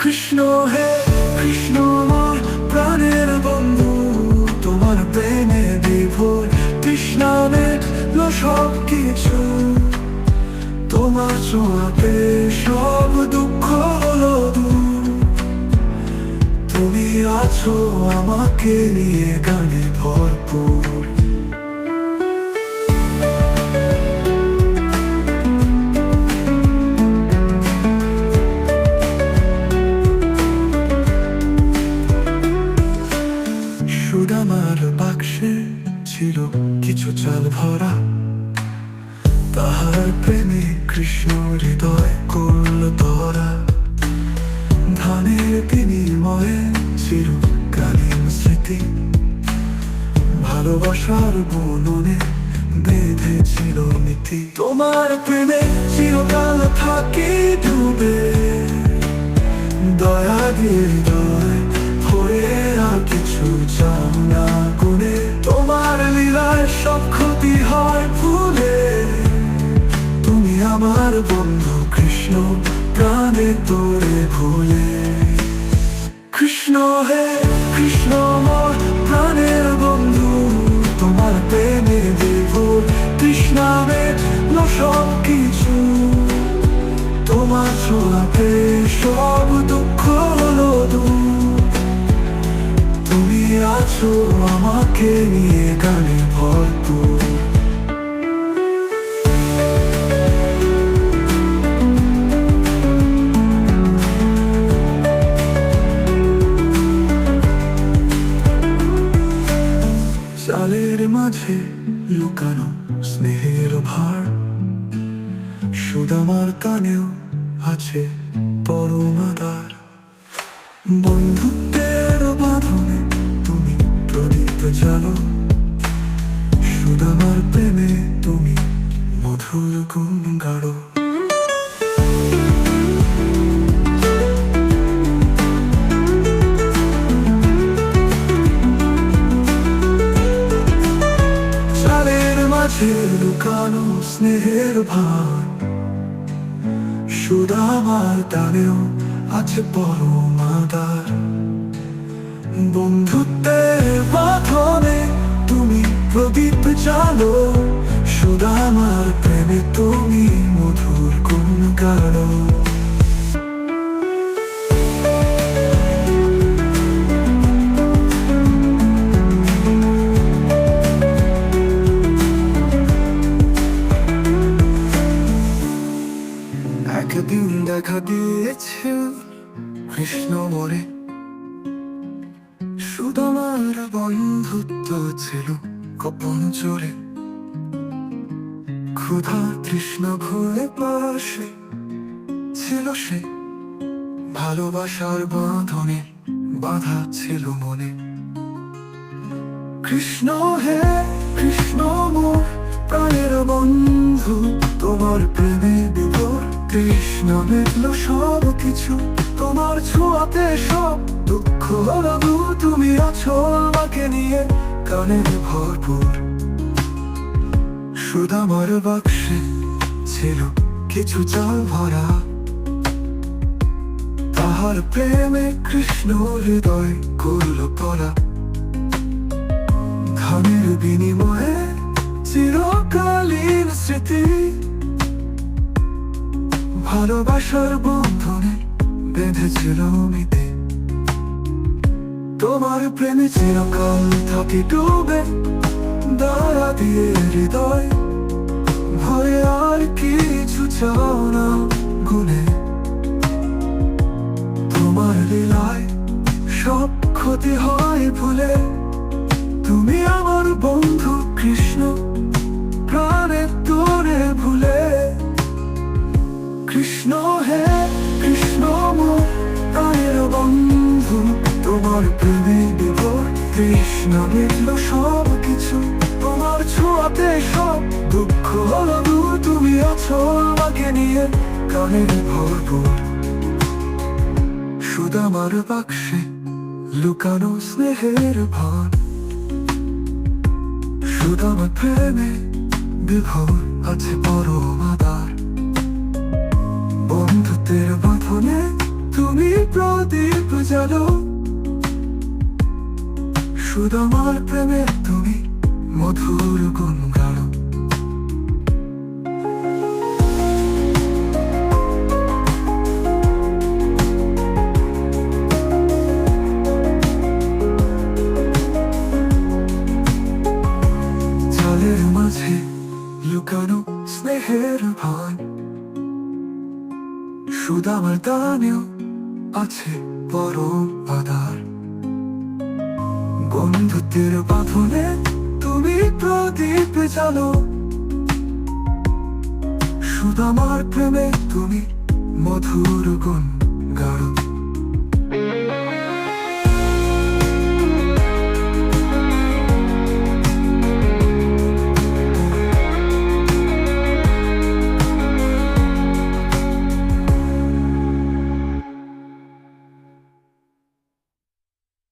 কৃষ্ণ হে কৃষ্ণ আমার প্রাণের বন্ধু, তোমার প্রেমে বিভোর তৃষ্ণা মেটলো সব কিছু। তোমার ছোঁয়াতে সব দুঃখ হলো দূর। তুমি আছো আমাকে নিয়ে গানে ভরপুর। সুদামার বাক্সে ছিল কিছু চাল ভরা, তাহার প্রেমে কৃষ্ণ হৃদয় করল ধরা। ধানের বিনিময়ে চিরকালীন স্মৃতি, ভালোবাসার বননে বেঁধেছিল নীতি। তোমার প্রেমে চিরকাল থাকি ডুবে, দয়া দিয়ে হৃদয় ভরে আর কিছু চাও না গুণে। তোমার লীলায় সব ক্ষতি হয় ভুলে, তুমি আমার বন্ধু কৃষ্ণ প্রাণে তোরে ভুলে। কৃষ্ণ হে কৃষ্ণ মোর প্রাণের বন্ধু, তোমার প্রেমে বিভোর তৃষ্ণা মেটলো সব কিছু। তোমার ছোঁয়াতে সব দুঃখ হলো দূর। তুমি আছো আমাকে নিয়ে গানে ভরপুর। চালের মাঝে লুকানো স্নেহের ভার, সুদামার কানেও আছে পরম আদর। বন্ধুত্বের বাঁধনে তুমি প্রদীপ জ্বালো, সুদামার প্রেমে তুমি মধুর গুণ গাড়ো। লুকানো স্নেহের ভার, সুদামার টানেও আছে পরম আদর। বন্ধুত্বের বাঁধনে তুমি প্রদীপ জ্বালো, সুদামার প্রেমে তুমি মধুর গুণ গাড়ো। একদিন দেখা দিয়েছে কৃষ্ণ মোরে, সুদামার বন্ধুত্ব ছিল গোপন জোরে। ক্ষুধা তৃষ্ণা ভুলে পাশে ছিল সে, ভালোবাসার বাঁধনে বাঁধা ছিল মনে। কৃষ্ণ হে কৃষ্ণ মোর প্রাণের বন্ধু, তোমার প্রেমে বিভোর তৃষ্ণা মেটলো সব কিছু। তোমার ছোঁয়াতে সব দুঃখ হলো দূর। তুমি আছো আমাকে নিয়ে গানে ভরপুর। সুদামার বাক্সে ছিল কিছু চাল ভরা, তাহার প্রেমে কৃষ্ণ হৃদয় করল পরা। ধানের বিনিময়ে চিরকালীন স্মৃতি, ভালোবাসার বন্ধনে বেঁধেছিল মিতে। তোমার প্রেমে চিরকাল থাকি ডুবে, দয়া দিয়ে হৃদয় ভরে আর কিছু চাও না গুণে। তোমার লীলায় সব ক্ষতি হয় ভুলে, তুমি আমার বন্ধু কৃষ্ণ প্রাণে তোরে ভুলে। কৃষ্ণ হে কৃষ্ণ মোর প্রাণের বন্ধু, তোমার প্রেমে বিভোর তৃষ্ণা মেটলো সব কিছু। তোমার ছোঁয়াতে সব দুঃখ হলো দূর। তুমি আছো আমাকে নিয়ে গানে ভরপুর। সুদামার বাক্সে লুকানো স্নেহের ভার, সুদামার প্রেমে বিভোর আছে পরম আদর। বন্ধুত্বের বাঁধনে তুমি প্রদীপ জ্বালো, সুদামার প্রেমে তুমি মধুর গুণ গাও। জলের মাঝে লুকানো স্নেহের ভান, সুদামার দানেও আছে পরম আধার। বন্ধুত্বের বাঁধনে তুমি প্রদীপ জ্বালো, সুদামার প্রেমে তুমি মধুর গুণ গাও।